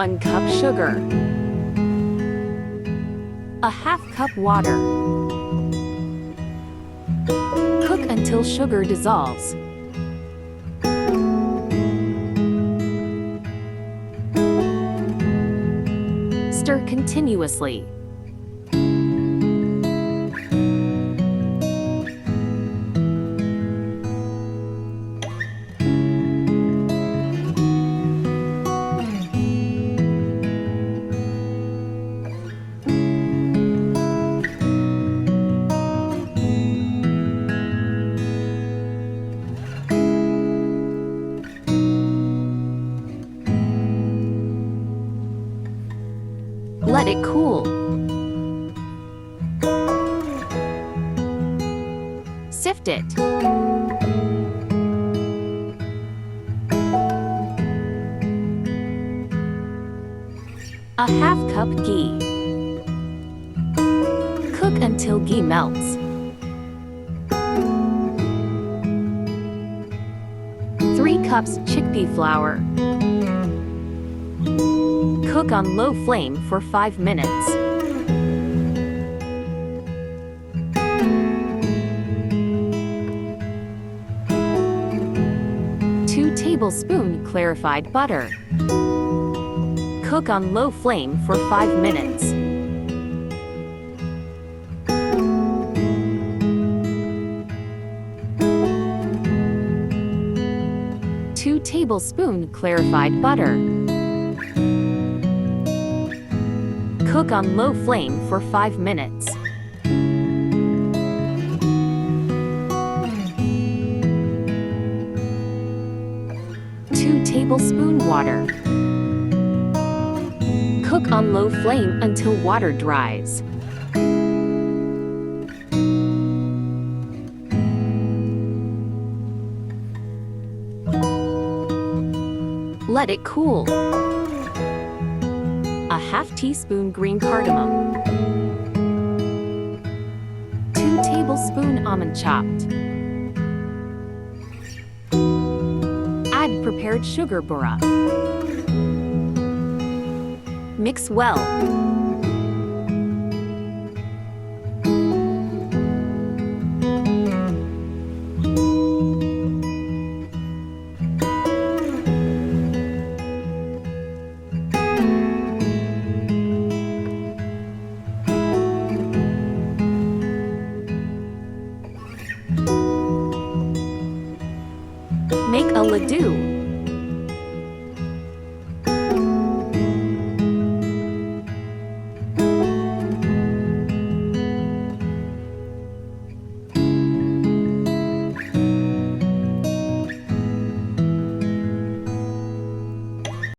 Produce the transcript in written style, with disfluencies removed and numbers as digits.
1 cup sugar, a half cup water. Cook until sugar dissolves. Stir continuously. Let it cool. Sift it. A half cup ghee. Cook until ghee melts. 3 cups chickpea flour. Cook on low flame for 5 minutes. Two tablespoons clarified butter. Cook on low flame for 5 minutes. Two tablespoons clarified butter. Cook on low flame for 5 minutes. Two tablespoons water. Cook on low flame until water dries. Let it cool. A half teaspoon green cardamom. 2 tablespoons almond chopped. Add prepared sugar burra. Mix well. Make a ladoo.